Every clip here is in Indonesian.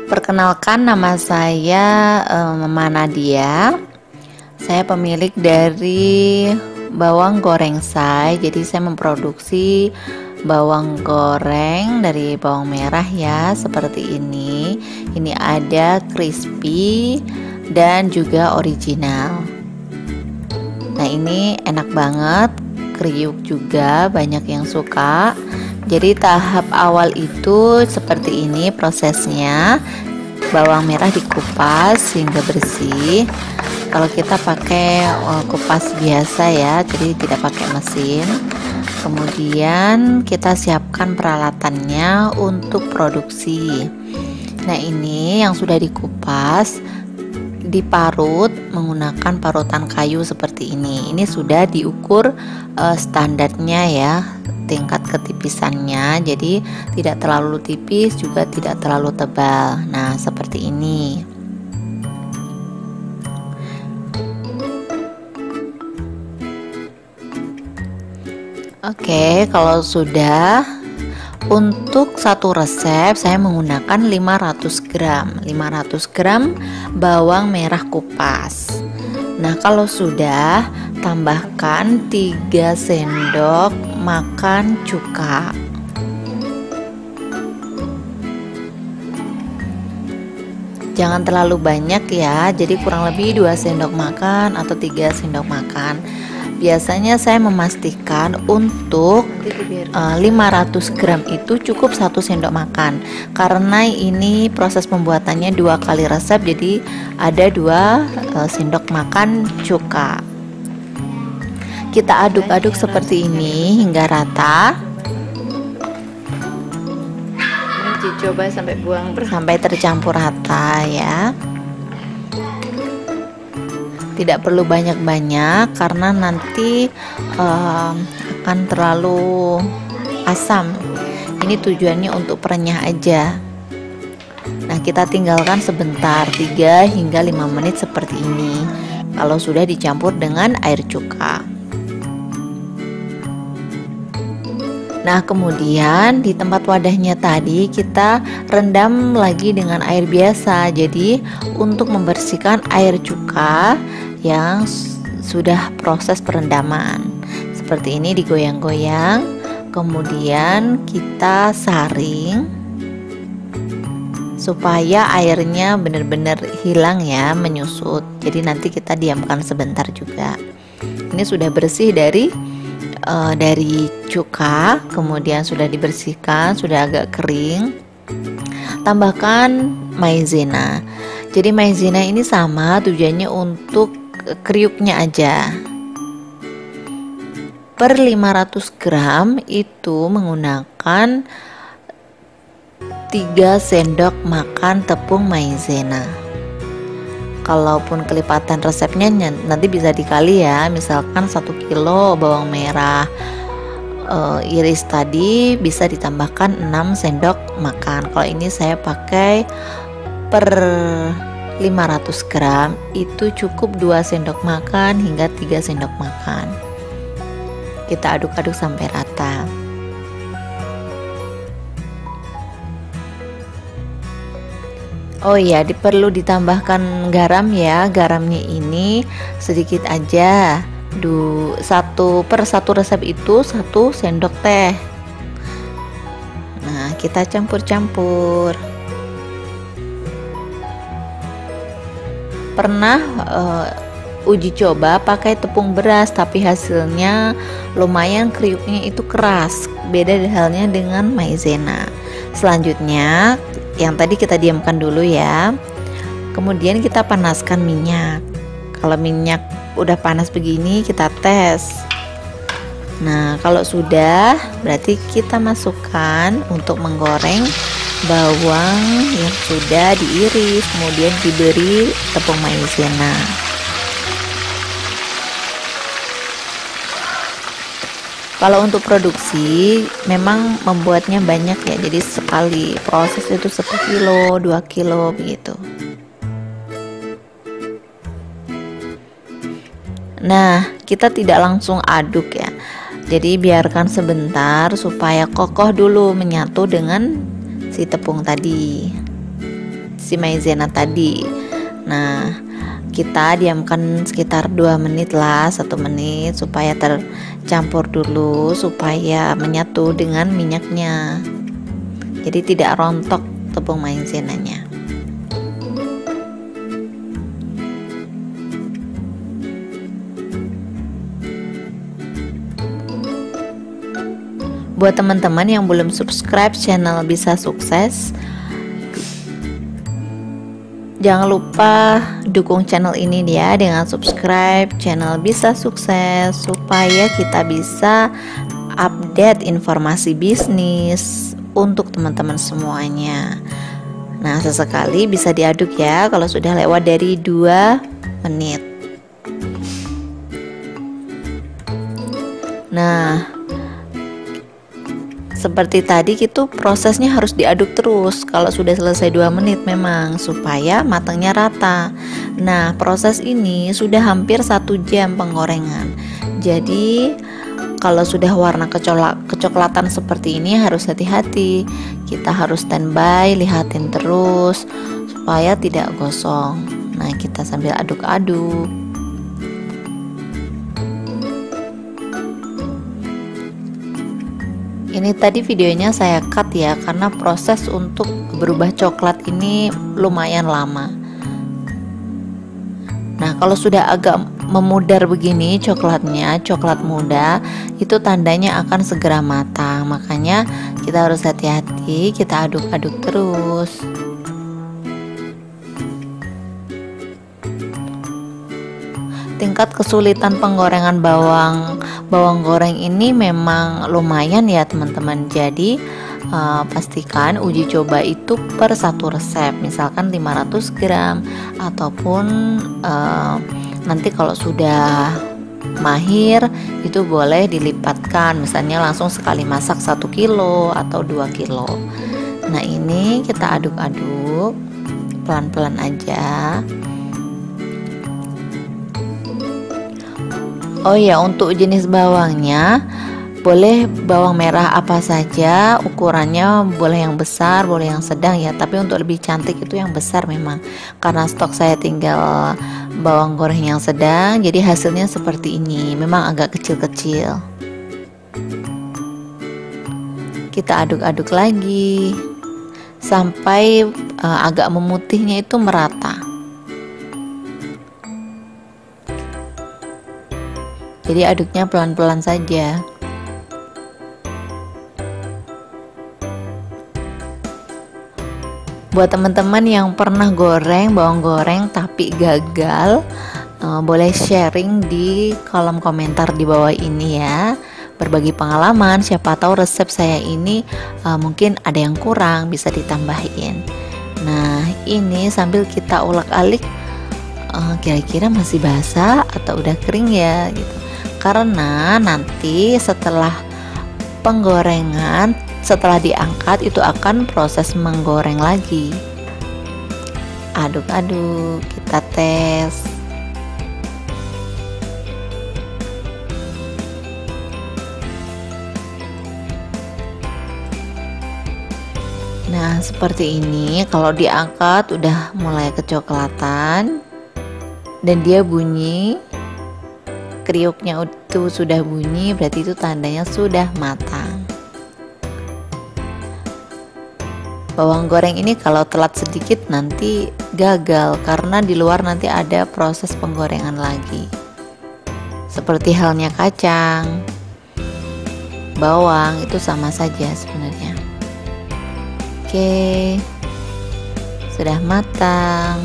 Perkenalkan, nama saya Mama Nadia. Saya pemilik dari bawang goreng say. Jadi saya memproduksi bawang goreng dari bawang merah ya, seperti ini. Ini ada crispy dan juga original. Nah, ini enak banget, kriuk juga, banyak yang suka. Jadi tahap awal itu seperti ini prosesnya. Bawang merah dikupas hingga bersih. Kalau kita pakai kupas biasa ya, jadi tidak pakai mesin. Kemudian kita siapkan peralatannya untuk produksi. Nah, ini yang sudah dikupas diparut menggunakan parutan kayu seperti ini. Ini sudah diukur standarnya ya, tingkat ketipisannya, jadi tidak terlalu tipis juga tidak terlalu tebal. Nah, seperti ini. Oke, kalau sudah, untuk satu resep saya menggunakan 500 gram bawang merah kupas. Nah, kalau sudah, tambahkan 3 sendok makan cuka. Jangan terlalu banyak ya, jadi kurang lebih 2 sendok makan atau 3 sendok makan. Biasanya saya memastikan untuk 500 gram itu cukup 1 sendok makan, karena ini proses pembuatannya 2 kali resep, jadi ada 2 sendok makan cuka. Kita aduk-aduk seperti ini hingga rata. Coba sampai tercampur rata ya. Tidak perlu banyak-banyak karena nanti akan terlalu asam. Ini tujuannya untuk perenyah aja. Nah, kita tinggalkan sebentar, 3 hingga 5 menit seperti ini. Kalau sudah dicampur dengan air cuka. Nah, kemudian di tempat wadahnya tadi kita rendam lagi dengan air biasa. Jadi untuk membersihkan air cuka yang sudah proses perendaman, seperti ini digoyang-goyang, kemudian kita saring supaya airnya benar-benar hilang ya, menyusut. Jadi nanti kita diamkan sebentar juga. Ini sudah bersih dari cuka, kemudian sudah dibersihkan, sudah agak kering. Tambahkan maizena. Jadi maizena ini sama, tujuannya untuk kriuknya aja. Per 500 gram itu menggunakan 3 sendok makan tepung maizena. Kalaupun kelipatan resepnya nanti bisa dikali ya, misalkan 1 kilo bawang merah iris tadi bisa ditambahkan 6 sendok makan. Kalau ini saya pakai per 500 gram itu cukup 2 sendok makan hingga 3 sendok makan. Kita aduk-aduk sampai rata. Oh iya, perlu ditambahkan garam ya. Garamnya ini sedikit aja. 1/1 resep itu 1 sendok teh. Nah, kita campur-campur. Pernah uji coba pakai tepung beras, tapi hasilnya lumayan, kriuknya itu keras. Beda halnya dengan maizena. Selanjutnya yang tadi kita diamkan dulu ya. Kemudian kita panaskan minyak. Kalau minyak udah panas begini, kita tes. Nah, kalau sudah, berarti kita masukkan untuk menggoreng bawang yang sudah diiris, kemudian diberi tepung maizena. Kalau untuk produksi memang membuatnya banyak ya, jadi sekali proses itu 1 kilo, 2 kilo begitu. Nah, kita tidak langsung aduk ya, jadi biarkan sebentar supaya kokoh dulu, menyatu dengan si tepung tadi. si maizena tadi. Nah, kita diamkan sekitar 2 menit lah, 1 menit, supaya tercampur dulu, supaya menyatu dengan minyaknya, jadi tidak rontok tepung maizenanya. Buat teman-teman yang belum subscribe channel Bisa Sukses, jangan lupa dukung channel ini ya dengan subscribe channel Bisa Sukses, supaya kita bisa update informasi bisnis untuk teman-teman semuanya. Nah, sesekali bisa diaduk ya kalau sudah lewat dari 2 menit. Nah, seperti tadi gitu, prosesnya harus diaduk terus kalau sudah selesai 2 menit memang, supaya matangnya rata. Nah, proses ini sudah hampir 1 jam penggorengan. Jadi kalau sudah warna kecoklatan seperti ini harus hati-hati. Kita harus standby, lihatin terus supaya tidak gosong. Nah, kita sambil aduk-aduk. Ini tadi videonya saya cut ya, karena proses untuk berubah coklat ini lumayan lama. Nah, kalau sudah agak memudar begini coklatnya, coklat muda, itu tandanya akan segera matang. Makanya kita harus hati-hati, kita aduk-aduk terus. Tingkat kesulitan penggorengan bawang goreng ini memang lumayan ya teman-teman. Jadi pastikan uji coba itu per 1 resep, misalkan 500 gram, ataupun nanti kalau sudah mahir itu boleh dilipatkan, misalnya langsung sekali masak 1 kilo atau 2 kilo. Nah, ini kita aduk-aduk pelan-pelan aja. Oh ya, untuk jenis bawangnya boleh bawang merah apa saja, ukurannya boleh yang besar, boleh yang sedang ya. Tapi untuk lebih cantik itu yang besar memang. Karena stok saya tinggal bawang goreng yang sedang, jadi hasilnya seperti ini. Memang agak kecil-kecil. Kita aduk-aduk lagi sampai agak memutihnya itu merata. Jadi aduknya pelan-pelan saja. Buat teman-teman yang pernah goreng bawang goreng tapi gagal, boleh sharing di kolom komentar di bawah ini ya. Berbagi pengalaman, siapa tahu resep saya ini mungkin ada yang kurang, bisa ditambahin. Nah, ini sambil kita ulek-alik, kira-kira masih basah atau udah kering ya gitu. Karena nanti setelah penggorengan, setelah diangkat itu akan proses menggoreng lagi. Aduk-aduk, kita tes. Nah, seperti ini. Kalau diangkat udah mulai kecoklatan dan dia bunyi, kriuknya itu sudah bunyi, berarti itu tandanya sudah matang. Bawang goreng ini kalau telat sedikit nanti gagal, karena di luar nanti ada proses penggorengan lagi. Seperti halnya kacang, bawang itu sama saja sebenarnya. Oke, sudah matang.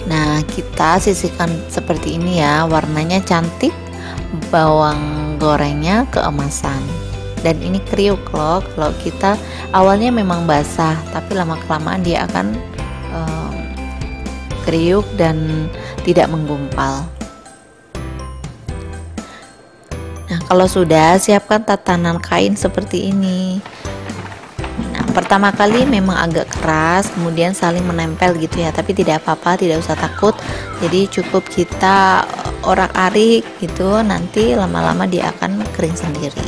Nah, kita sisihkan seperti ini ya, warnanya cantik, bawang gorengnya keemasan. Dan ini kriuk loh, kalau kita awalnya memang basah, tapi lama-kelamaan dia akan kriuk dan tidak menggumpal. Nah, kalau sudah, siapkan tatanan kain seperti ini. Pertama kali memang agak keras, kemudian saling menempel gitu ya, tapi tidak apa-apa, tidak usah takut. Jadi cukup kita orak-arik gitu, nanti lama-lama dia akan kering sendiri.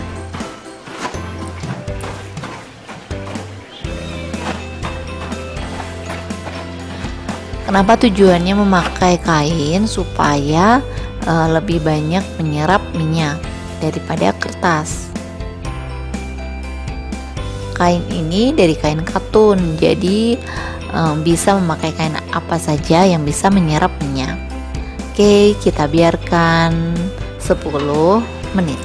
Kenapa tujuannya memakai kain? Supaya lebih banyak menyerap minyak daripada kertas. Kain ini dari kain katun, jadi bisa memakai kain apa saja yang bisa menyerap minyak. Oke, kita biarkan 10 menit.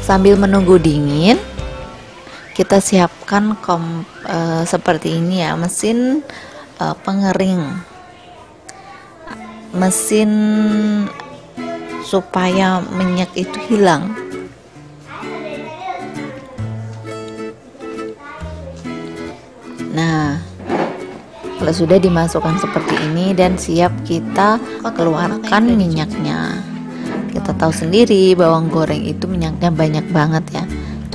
Sambil menunggu dingin, kita siapkan seperti ini ya, mesin pengering, mesin supaya minyak itu hilang. Nah, kalau sudah dimasukkan seperti ini dan siap kita keluarkan minyaknya. Kita tahu sendiri bawang goreng itu minyaknya banyak banget ya.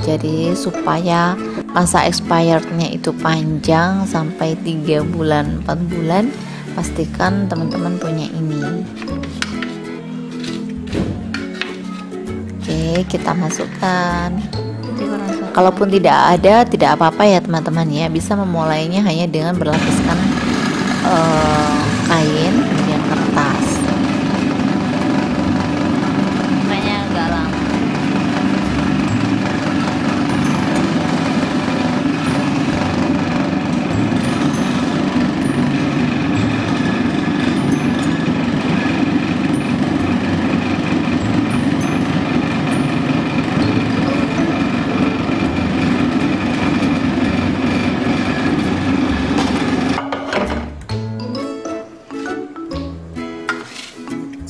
Jadi supaya masa expirednya itu panjang sampai 3 bulan 4 bulan, pastikan teman-teman punya ini. Oke, kita masukkan. Kalaupun tidak ada, tidak apa-apa ya teman-teman ya, bisa memulainya hanya dengan berlapiskan kain kemudian kertas. Makanya agak lama.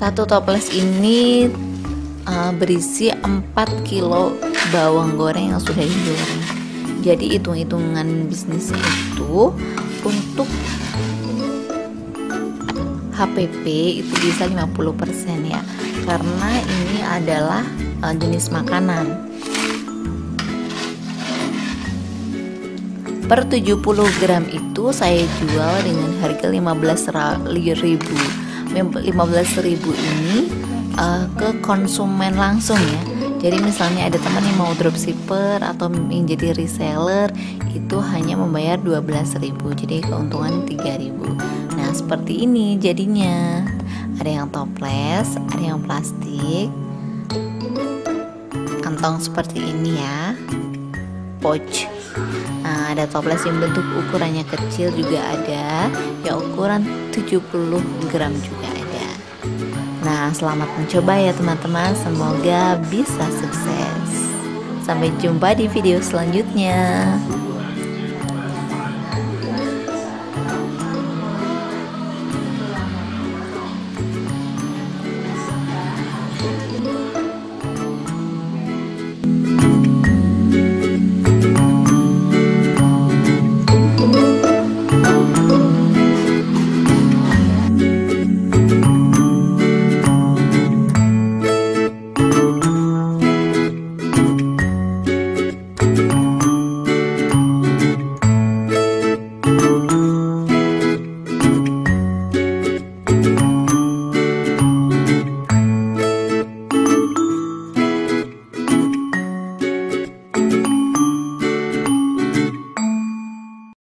Satu toples ini berisi 4 kilo bawang goreng yang sudah digoreng. Jadi hitung-hitungan bisnisnya itu untuk HPP itu bisa 50% ya, karena ini adalah jenis makanan. Per 70 gram itu saya jual dengan harga 15.000. 15.000 ini ke konsumen langsung ya. Jadi misalnya ada teman yang mau dropshipper atau yang jadi reseller, itu hanya membayar 12.000, jadi keuntungan 3.000. Nah seperti ini jadinya, ada yang toples, ada yang plastik, kantong seperti ini ya, pouch. Nah, ada toples yang bentuk ukurannya kecil juga ada, ya ukuran 70 gram juga ada. Nah, selamat mencoba ya teman-teman, semoga bisa sukses. Sampai jumpa di video selanjutnya.